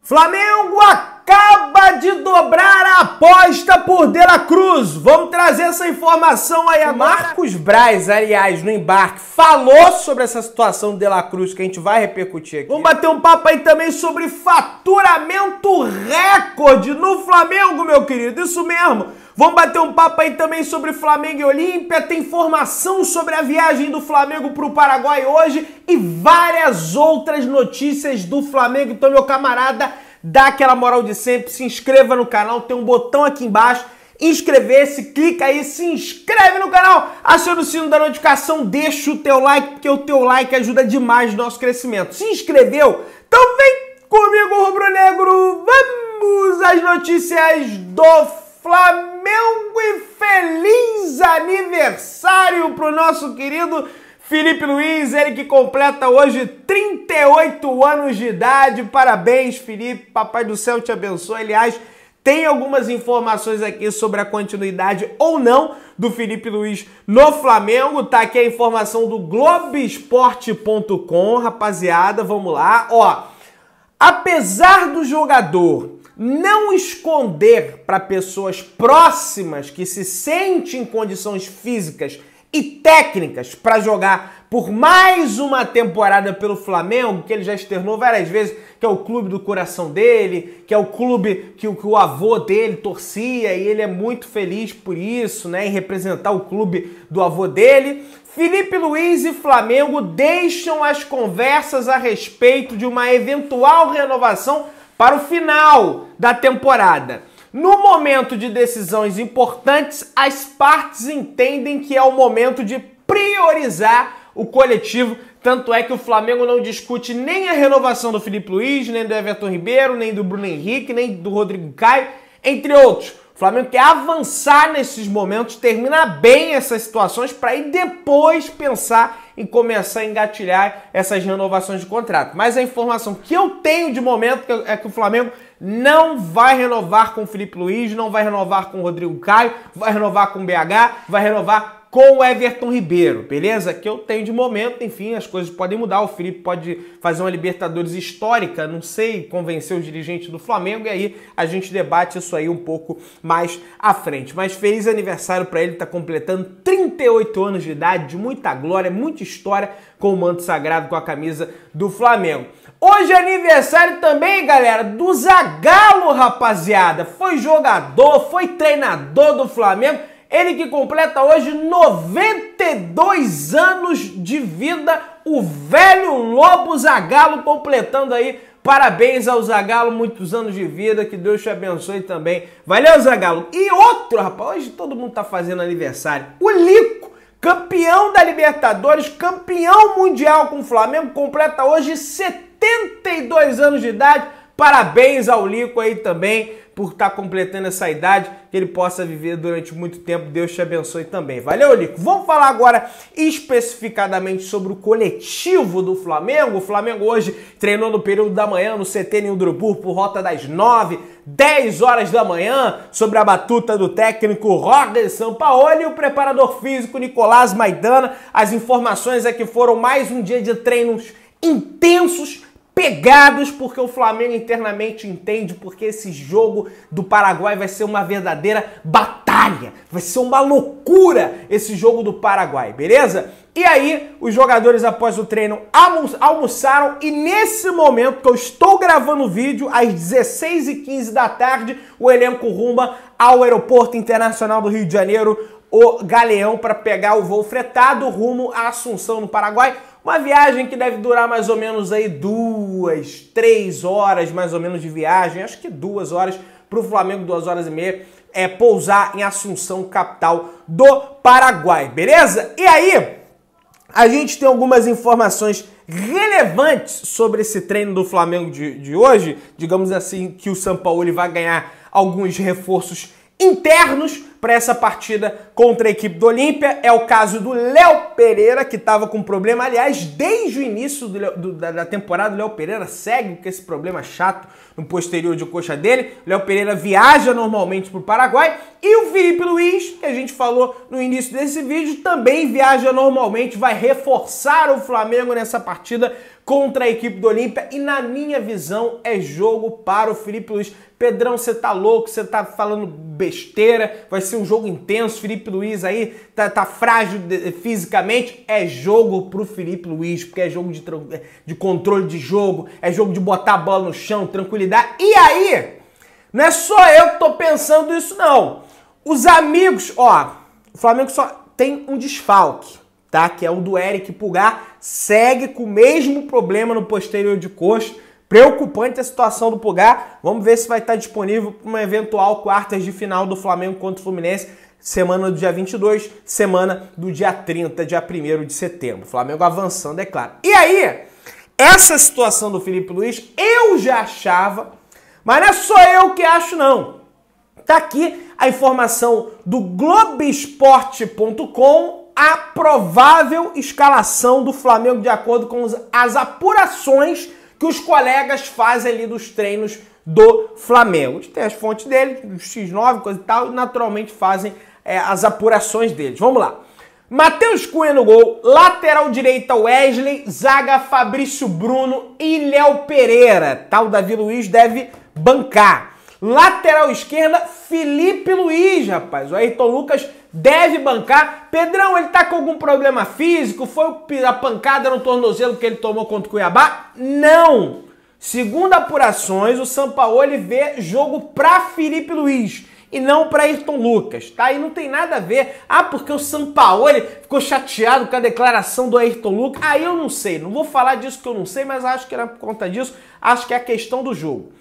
Flamengo acaba de dobrar a aposta por De La Cruz. Vamos trazer essa informação aí agora. Marcos Braz, aliás, no embarque, falou sobre essa situação do De La Cruz que a gente vai repercutir aqui. Vamos bater um papo aí também sobre faturamento recorde no Flamengo, meu querido. Isso mesmo. Vamos bater um papo aí também sobre Flamengo e Olímpia. Tem informação sobre a viagem do Flamengo para o Paraguai hoje e várias outras notícias do Flamengo. Então, meu camarada, dá aquela moral de sempre, se inscreva no canal, tem um botão aqui embaixo, inscrever-se, clica aí, se inscreve no canal, aciona o sino da notificação, deixa o teu like, porque o teu like ajuda demais no nosso crescimento. Se inscreveu? Então vem comigo, rubro-negro, vamos às notícias do Flamengo e feliz aniversário pro nosso querido Felipe Luiz, ele que completa hoje 38 anos de idade. Parabéns, Felipe, papai do céu te abençoe. Aliás, tem algumas informações aqui sobre a continuidade ou não do Felipe Luiz no Flamengo. Tá aqui a informação do Globoesporte.com, rapaziada, vamos lá. Ó, apesar do jogador não esconder para pessoas próximas que se sente em condições físicas e técnicas para jogar por mais uma temporada pelo Flamengo, que ele já externou várias vezes, que é o clube do coração dele, que é o clube que o avô dele torcia e ele é muito feliz por isso, né, em representar o clube do avô dele. Felipe Luiz e Flamengo deixam as conversas a respeito de uma eventual renovação para o final da temporada. No momento de decisões importantes, as partes entendem que é o momento de priorizar o coletivo, tanto é que o Flamengo não discute nem a renovação do Felipe Luiz, nem do Everton Ribeiro, nem do Bruno Henrique, nem do Rodrigo Caio, entre outros. O Flamengo quer avançar nesses momentos, terminar bem essas situações para aí depois pensar em começar a engatilhar essas renovações de contrato. Mas a informação que eu tenho de momento é que o Flamengo não vai renovar com o Felipe Luiz, não vai renovar com o Rodrigo Caio, vai renovar com o BH, vai renovar com o Everton Ribeiro, beleza? Que eu tenho de momento, enfim, as coisas podem mudar, o Felipe pode fazer uma Libertadores histórica, não sei, convencer os dirigentes do Flamengo, e aí a gente debate isso aí um pouco mais à frente. Mas feliz aniversário para ele, tá completando 38 anos de idade, de muita glória, muita história com o manto sagrado, com a camisa do Flamengo. Hoje é aniversário também, galera, do Zagallo, rapaziada. Foi jogador, foi treinador do Flamengo. Ele que completa hoje 92 anos de vida, o velho Lobo Zagallo completando aí. Parabéns ao Zagallo, muitos anos de vida, que Deus te abençoe também. Valeu, Zagallo. E outro, rapaz, hoje todo mundo tá fazendo aniversário. O Lico, campeão da Libertadores, campeão mundial com o Flamengo, completa hoje 72 anos de idade. Parabéns ao Lico aí também por estar completando essa idade, que ele possa viver durante muito tempo. Deus te abençoe também. Valeu, Lico? Vamos falar agora especificadamente sobre o coletivo do Flamengo. O Flamengo hoje treinou no período da manhã no CT Nildrubur por volta das 9, 10 horas da manhã, sobre a batuta do técnico Roger Sampaoli e o preparador físico Nicolás Maidana. As informações é que foram mais um dia de treinos intensos, pegados, porque o Flamengo internamente entende, porque esse jogo do Paraguai vai ser uma verdadeira batalha, vai ser uma loucura esse jogo do Paraguai, beleza? E aí, os jogadores após o treino almoçaram e nesse momento que eu estou gravando o vídeo, às 16h15 da tarde, o elenco rumba ao Aeroporto Internacional do Rio de Janeiro, o Galeão, para pegar o voo fretado rumo à Assunção, no Paraguai. Uma viagem que deve durar mais ou menos aí 2, 3 horas mais ou menos de viagem. Acho que 2 horas para o Flamengo, 2 horas e meia. É pousar em Assunção, capital do Paraguai, beleza? E aí, a gente tem algumas informações relevantes sobre esse treino do Flamengo de hoje. Digamos assim, que o Sampaoli vai ganhar alguns reforços internos para essa partida contra a equipe do Olímpia. É o caso do Léo Pereira, que estava com problema. Aliás, desde o início da temporada, o Léo Pereira segue com esse problema chato no posterior de coxa dele. O Léo Pereira viaja normalmente para o Paraguai. E o Felipe Luiz, que a gente falou no início desse vídeo, também viaja normalmente, vai reforçar o Flamengo nessa partida contra a equipe do Olímpia e, na minha visão, é jogo para o Felipe Luiz. Pedrão, você tá louco, você tá falando besteira, vai ser um jogo intenso, Felipe Luiz aí tá frágil fisicamente. É jogo pro Felipe Luiz, porque é jogo de controle de jogo, é jogo de botar a bola no chão, tranquilidade. E aí, não é só eu que tô pensando isso não. Os amigos, ó, o Flamengo só tem um desfalque, tá? Que é o do Eric Pulgar, segue com o mesmo problema no posterior de coxa. Preocupante a situação do Pulgar. Vamos ver se vai estar disponível para uma eventual quartas de final do Flamengo contra o Fluminense, semana do dia 22, semana do dia 30, dia 1º de setembro. Flamengo avançando, é claro. E aí, essa situação do Felipe Luiz, eu já achava, mas não é só eu que acho não. Tá aqui a informação do Globoesporte.com, a provável escalação do Flamengo de acordo com as apurações que os colegas fazem ali dos treinos do Flamengo. Tem as fontes deles, do X9, coisa e tal, e naturalmente fazem as apurações deles. Vamos lá. Matheus Cunha no gol, lateral direita Wesley, zaga Fabrício Bruno e Léo Pereira. Tá? O Davi Luiz deve bancar. Lateral esquerda, Felipe Luiz, rapaz. O Ayrton Lucas deve bancar. Pedrão, ele tá com algum problema físico? Foi a pancada no tornozelo que ele tomou contra o Cuiabá? Não! Segundo apurações, o Sampaoli vê jogo pra Felipe Luiz e não pra Ayrton Lucas, tá? E não tem nada a ver. Ah, porque o Sampaoli ficou chateado com a declaração do Ayrton Lucas. Aí eu não sei, não vou falar disso que eu não sei, mas acho que era por conta disso. Acho que é a questão do jogo.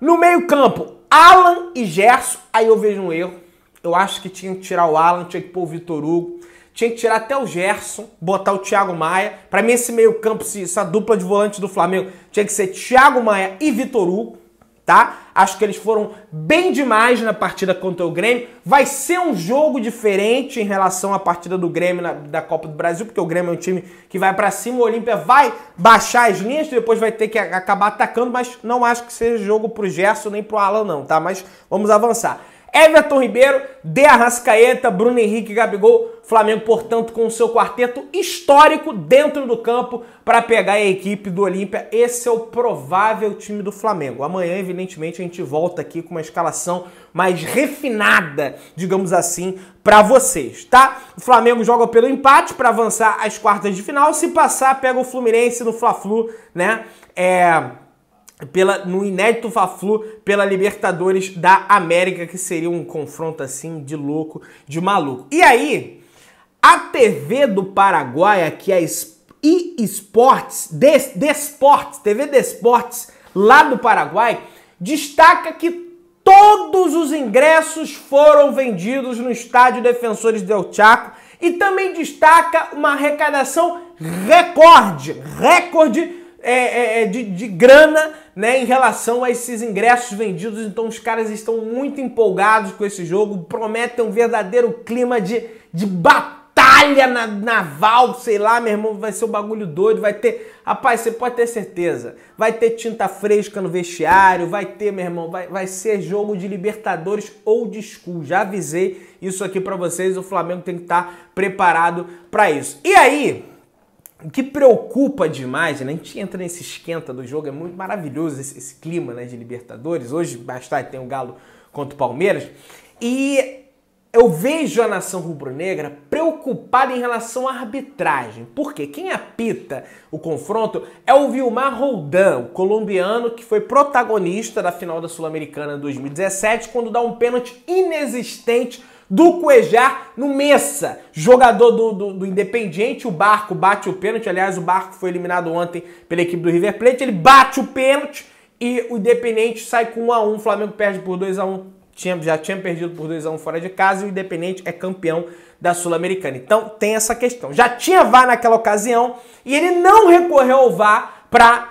No meio-campo, Alan e Gerson. Aí eu vejo um erro. Eu acho que tinha que tirar o Alan, tinha que pôr o Vitor Hugo, tinha que tirar até o Gerson, botar o Thiago Maia. Para mim, esse meio-campo, essa dupla de volante do Flamengo, tinha que ser Thiago Maia e Vitor Hugo, tá? Acho que eles foram bem demais na partida contra o Grêmio. Vai ser um jogo diferente em relação à partida do Grêmio da Copa do Brasil, porque o Grêmio é um time que vai para cima, o Olímpia vai baixar as linhas, depois vai ter que acabar atacando, mas não acho que seja jogo pro Gerson nem pro Alan não, tá? Mas vamos avançar. Everton Ribeiro, De Arrascaeta, Bruno Henrique e Gabigol. Flamengo, portanto, com o seu quarteto histórico dentro do campo para pegar a equipe do Olímpia. Esse é o provável time do Flamengo. Amanhã, evidentemente, a gente volta aqui com uma escalação mais refinada, digamos assim, para vocês, tá? O Flamengo joga pelo empate para avançar às quartas de final. Se passar, pega o Fluminense no Fla-Flu, né? No inédito Fla-Flu pela Libertadores da América, que seria um confronto assim de louco, de maluco. E aí, a TV do Paraguai, que é a eSports, TV Desportes, lá do Paraguai, destaca que todos os ingressos foram vendidos no estádio Defensores del Chaco e também destaca uma arrecadação recorde de grana, né, em relação a esses ingressos vendidos. Então os caras estão muito empolgados com esse jogo, prometem um verdadeiro clima de batalha naval, sei lá, meu irmão, vai ser um bagulho doido, vai ter, rapaz, você pode ter certeza, vai ter tinta fresca no vestiário, vai ter, meu irmão, vai ser jogo de Libertadores ou de School, já avisei isso aqui pra vocês, o Flamengo tem que estar preparado pra isso. E aí, o que preocupa demais, né? A gente entra nesse esquenta do jogo, é muito maravilhoso esse clima, né, de Libertadores. Hoje, mais tarde, tem o Galo contra o Palmeiras. E eu vejo a nação rubro-negra preocupada em relação à arbitragem. Por quê? Quem apita o confronto é o Vilmar Roldan, o colombiano que foi protagonista da final da Sul-Americana 2017, quando dá um pênalti inexistente do Cuejar no Messa, jogador do Independiente. O Barco bate o pênalti, aliás, o Barco foi eliminado ontem pela equipe do River Plate, ele bate o pênalti e o Independiente sai com 1-1, o Flamengo perde por 2-1, já tinha perdido por 2-1 fora de casa e o Independiente é campeão da Sul-Americana. Então tem essa questão, já tinha VAR naquela ocasião e ele não recorreu ao VAR para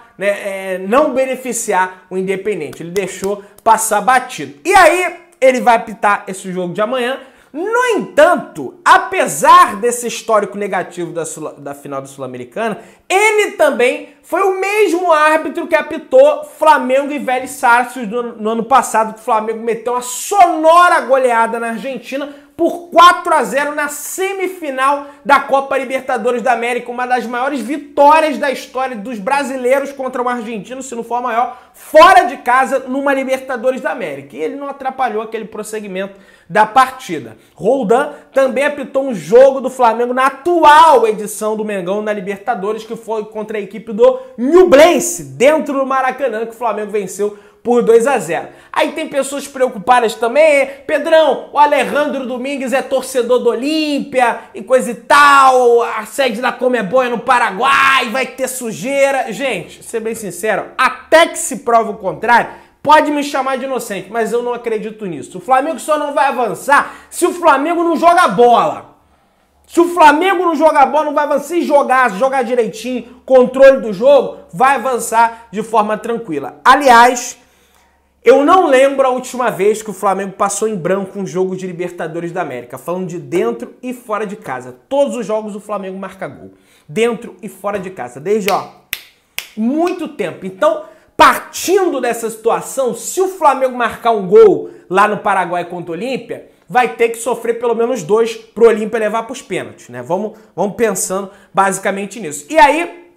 não beneficiar o Independiente, ele deixou passar batido. E aí, ele vai apitar esse jogo de amanhã. No entanto, apesar desse histórico negativo da final da Sul-Americana, ele também foi o mesmo árbitro que apitou Flamengo e Vélez Sarsfield no ano passado, que o Flamengo meteu uma sonora goleada na Argentina por 4-0 na semifinal da Copa Libertadores da América, uma das maiores vitórias da história dos brasileiros contra o argentino, se não for a maior, fora de casa numa Libertadores da América. E ele não atrapalhou aquele prosseguimento da partida. Roldan também apitou um jogo do Flamengo na atual edição do Mengão na Libertadores, que foi contra a equipe do Ñublense, dentro do Maracanã, que o Flamengo venceu por 2-0. Aí tem pessoas preocupadas também, Pedrão, o Alejandro Domingues é torcedor do Olímpia e coisa e tal, a sede da Conmebol é no Paraguai, vai ter sujeira. Gente, ser bem sincero, até que se prove o contrário, pode me chamar de inocente, mas eu não acredito nisso. O Flamengo só não vai avançar se o Flamengo não joga bola. Se o Flamengo não jogar bola, não vai avançar. Se jogar direitinho, controle do jogo, vai avançar de forma tranquila. Aliás, eu não lembro a última vez que o Flamengo passou em branco um jogo de Libertadores da América, falando de dentro e fora de casa. Todos os jogos o Flamengo marca gol, dentro e fora de casa, desde muito tempo. Então, partindo dessa situação, se o Flamengo marcar um gol lá no Paraguai contra o Olímpia, vai ter que sofrer pelo menos 2 para o Olímpia levar para os pênaltis, né? Vamos pensando basicamente nisso. E aí,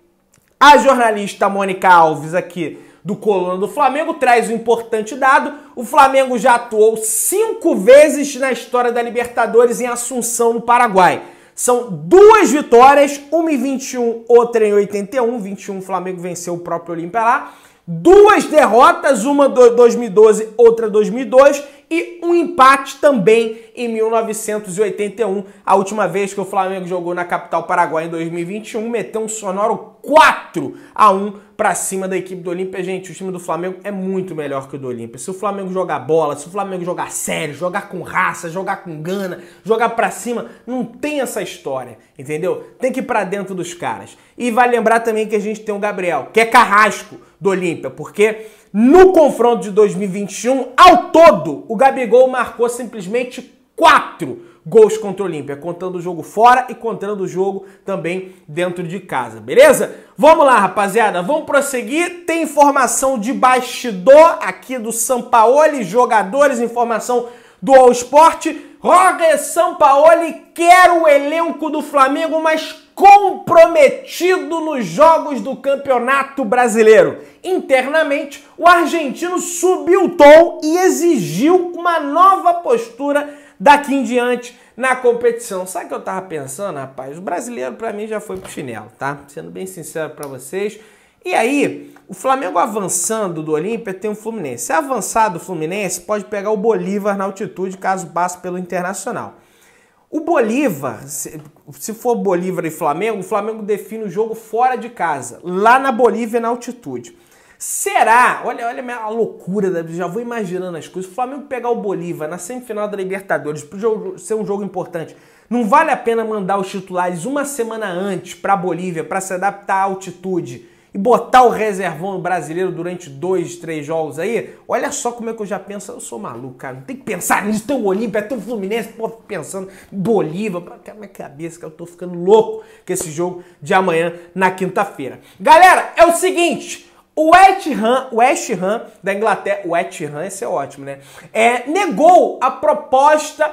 a jornalista Mônica Alves aqui do Coluna do Flamengo traz um importante dado. O Flamengo já atuou 5 vezes na história da Libertadores em Assunção, no Paraguai. São 2 vitórias, uma em 21, outra em 81. 21 o Flamengo venceu o próprio Olímpia lá. 2 derrotas, uma em 2012, outra em 2002 e um empate também em 1981, a última vez que o Flamengo jogou na capital paraguaia em 2021, meteu um sonoro 4-1 para cima da equipe do Olímpia. Gente, o time do Flamengo é muito melhor que o do Olímpia. Se o Flamengo jogar bola, se o Flamengo jogar sério, jogar com raça, jogar com gana, jogar para cima, não tem essa história, entendeu? Tem que ir para dentro dos caras. E vai lembrar também que a gente tem o Gabriel, que é carrasco do Olímpia, porque no confronto de 2021, ao todo, o Gabigol marcou simplesmente 4 gols contra o Olímpia, contando o jogo fora e contando o jogo também dentro de casa, beleza? Vamos lá, rapaziada, vamos prosseguir. Tem informação de bastidor aqui do Sampaoli, jogadores, informação do All Sport. Roger Sampaoli quer o elenco do Flamengo, mas comprometido nos jogos do Campeonato Brasileiro. Internamente, o argentino subiu o tom e exigiu uma nova postura daqui em diante na competição. Sabe o que eu tava pensando, rapaz? O brasileiro, pra mim, já foi pro chinelo, tá? Sendo bem sincero pra vocês. E aí, o Flamengo avançando do Olímpia tem o Fluminense. Se avançar do Fluminense, pode pegar o Bolívar na altitude, caso passe pelo Internacional. O Bolívar, se for Bolívar e Flamengo, o Flamengo define o jogo fora de casa, lá na Bolívia, na altitude. Será? Olha a loucura, já vou imaginando as coisas. O Flamengo pegar o Bolívar na semifinal da Libertadores, para ser um jogo importante, não vale a pena mandar os titulares uma semana antes para a Bolívia, para se adaptar à altitude e botar o reservão brasileiro durante 2, 3 jogos aí? Olha só como é que eu já penso. Eu sou maluco, cara. Não tem que pensar nisso. Tem o Olímpia, tem o Fluminense, pô, pensando em Bolívar. Pra minha cabeça, que eu tô ficando louco com esse jogo de amanhã, na quinta-feira. Galera, é o seguinte. O West Ham da Inglaterra, o West Ham, esse é ótimo, né? Negou a proposta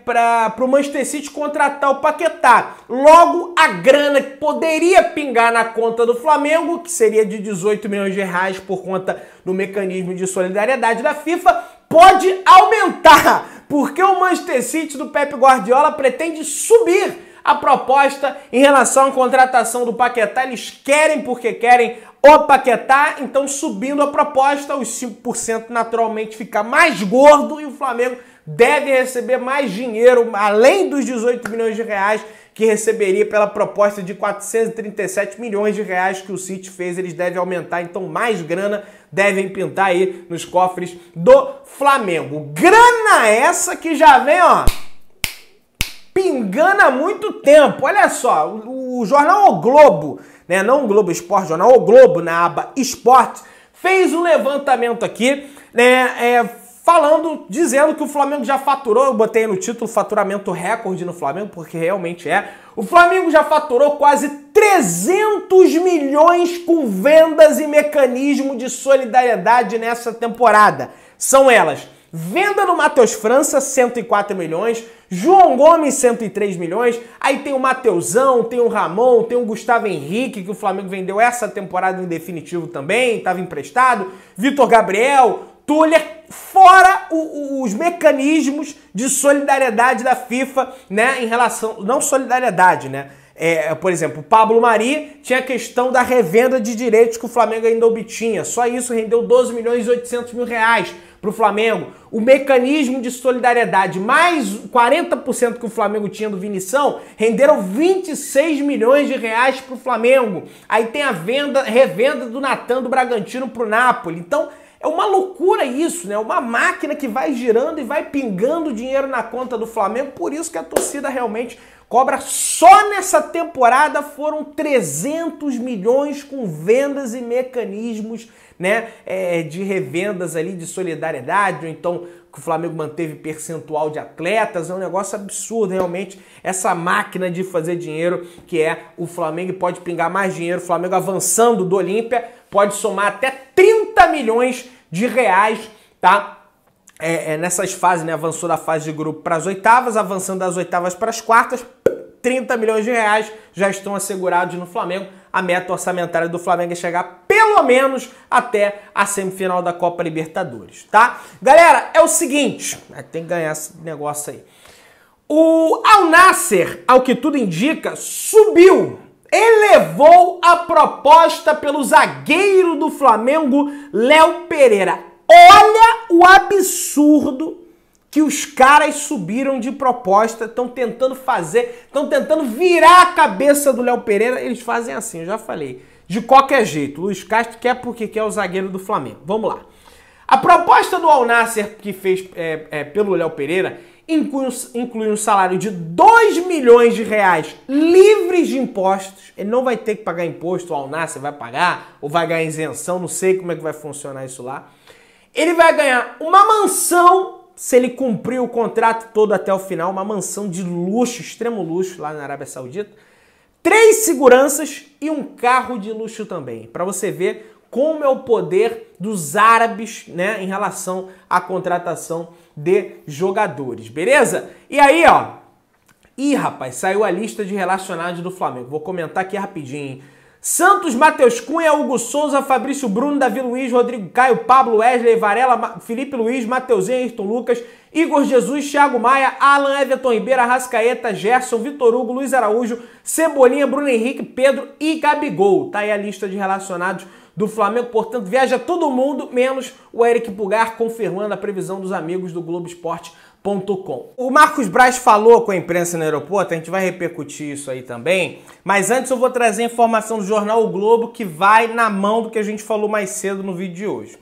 para o Manchester City contratar o Paquetá. Logo, a grana que poderia pingar na conta do Flamengo, que seria de 18 milhões de reais por conta do mecanismo de solidariedade da FIFA, pode aumentar, porque o Manchester City do Pep Guardiola pretende subir a proposta em relação à contratação do Paquetá. Eles querem porque querem o Paquetá, então subindo a proposta, os 5% naturalmente fica mais gordo e o Flamengo deve receber mais dinheiro, além dos 18 milhões de reais que receberia pela proposta de 437 milhões de reais que o City fez. Eles devem aumentar, então mais grana devem pintar aí nos cofres do Flamengo. Grana essa que já vem, ó, pingando há muito tempo. Olha só, o jornal O Globo, né, não o Globo Esporte, o jornal O Globo, na aba Esporte, fez um levantamento aqui, né, dizendo que o Flamengo já faturou, eu botei no título faturamento recorde no Flamengo, porque realmente é. O Flamengo já faturou quase 300 milhões com vendas e mecanismo de solidariedade nessa temporada. São elas: Venda do Matheus França, 104 milhões. João Gomes, 103 milhões. Aí tem o Mateusão, tem o Ramon, tem o Gustavo Henrique, que o Flamengo vendeu essa temporada em definitivo também, estava emprestado. Vitor Gabriel, Tuller, fora os mecanismos de solidariedade da FIFA, né, em relação... Não solidariedade, né? Por exemplo, o Pablo Mari tinha a questão da revenda de direitos que o Flamengo ainda obtinha. Só isso rendeu 12 milhões e 800 mil reais para o Flamengo. O mecanismo de solidariedade, mais 40% que o Flamengo tinha do Vinição, renderam 26 milhões de reais para o Flamengo. Aí tem a revenda do Natan do Bragantino para o Napoli. Então, é uma loucura isso, né? Uma máquina que vai girando e vai pingando dinheiro na conta do Flamengo. Por isso que a torcida realmente cobra. Só nessa temporada foram 300 milhões com vendas e mecanismos, né, de revendas ali, de solidariedade, ou então que o Flamengo manteve percentual de atletas. É um negócio absurdo, realmente, essa máquina de fazer dinheiro que é o Flamengo, pode pingar mais dinheiro. O Flamengo avançando do Olímpia pode somar até 30 milhões de reais, tá? Nessas fases, né? Avançou da fase de grupo para as oitavas, avançando das oitavas para as quartas, 30 milhões de reais já estão assegurados no Flamengo. A meta orçamentária do Flamengo é chegar pelo menos até a semifinal da Copa Libertadores, tá? Galera, é o seguinte, tem que ganhar esse negócio aí. O Al Nassr, ao que tudo indica, subiu, elevou a proposta pelo zagueiro do Flamengo, Léo Pereira. Olha o absurdo que os caras subiram de proposta, estão tentando virar a cabeça do Léo Pereira. Eles fazem assim, eu já falei, de qualquer jeito. Luiz Castro quer porque quer o zagueiro do Flamengo. Vamos lá. A proposta do Al Nassr que fez pelo Léo Pereira inclui um salário de 2 milhões de reais livres de impostos. Ele não vai ter que pagar imposto, o Al Nassr vai pagar, ou vai ganhar isenção, não sei como é que vai funcionar isso lá. Ele vai ganhar uma mansão, se ele cumprir o contrato todo até o final, uma mansão de luxo, extremo luxo, lá na Arábia Saudita. 3 seguranças e um carro de luxo também, para você ver como é o poder dos árabes, né, em relação à contratação de jogadores, beleza? E aí, ó, rapaz, saiu a lista de relacionados do Flamengo, vou comentar aqui rapidinho, hein? Santos, Matheus Cunha, Hugo Souza, Fabrício Bruno, Davi Luiz, Rodrigo Caio, Pablo Wesley, Varela, Felipe Luiz, Mateuzinho, Ayrton Lucas, Igor Jesus, Thiago Maia, Alan, Everton Ribeiro, Arrascaeta, Gerson, Vitor Hugo, Luiz Araújo, Cebolinha, Bruno Henrique, Pedro e Gabigol. Tá aí a lista de relacionados do Flamengo, portanto, viaja todo mundo, menos o Eric Pulgar, confirmando a previsão dos amigos do Globoesporte.com. O Marcos Braz falou com a imprensa no aeroporto, a gente vai repercutir isso aí também, mas antes eu vou trazer a informação do jornal O Globo, que vai na mão do que a gente falou mais cedo no vídeo de hoje.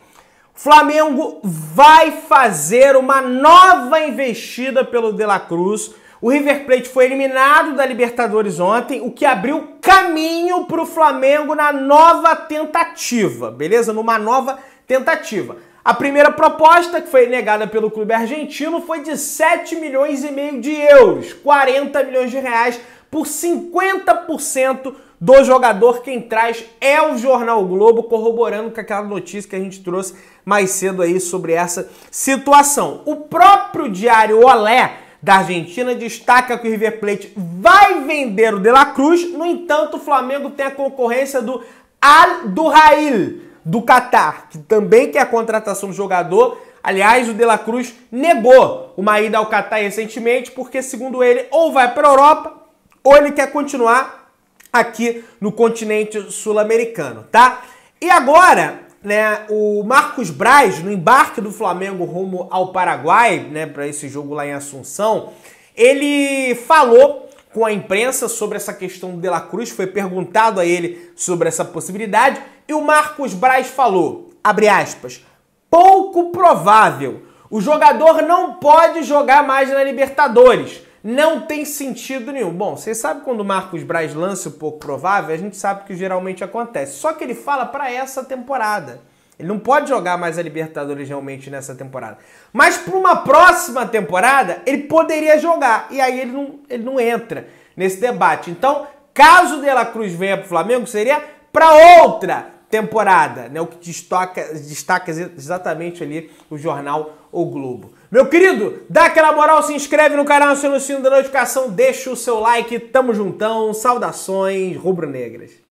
O Flamengo vai fazer uma nova investida pelo De La Cruz. O River Plate foi eliminado da Libertadores ontem, o que abriu caminho para o Flamengo na nova tentativa, beleza? Numa nova tentativa. A primeira proposta, que foi negada pelo clube argentino, foi de 7 milhões e meio de euros, 40 milhões de reais, por 50% do jogador. Quem traz é o Jornal o Globo, corroborando com aquela notícia que a gente trouxe mais cedo aí sobre essa situação. O próprio diário Olé da Argentina destaca que o River Plate vai vender o De La Cruz, no entanto o Flamengo tem a concorrência do Al Duhail, do Catar, que também quer a contratação do jogador. Aliás, o De La Cruz negou uma ida ao Catar recentemente, porque segundo ele, ou vai para a Europa, ou ele quer continuar aqui no continente sul-americano, tá? E agora, né, o Marcos Braz, no embarque do Flamengo rumo ao Paraguai, né, para esse jogo lá em Assunção, ele falou com a imprensa sobre essa questão do De La Cruz, foi perguntado a ele sobre essa possibilidade, e o Marcos Braz falou, abre aspas, pouco provável, o jogador não pode jogar mais na Libertadores, não tem sentido nenhum. Bom, vocês sabem quando o Marcos Braz lança o pouco provável, a gente sabe que geralmente acontece, só que ele fala para essa temporada. Ele não pode jogar mais a Libertadores realmente nessa temporada. Mas para uma próxima temporada, ele poderia jogar. E aí ele não entra nesse debate. Então, caso o De La Cruz venha para o Flamengo, seria para outra temporada, né? O que destaca exatamente ali o jornal O Globo. Meu querido, dá aquela moral, se inscreve no canal, aciona o sino da notificação, deixa o seu like, tamo juntão, saudações rubro-negras.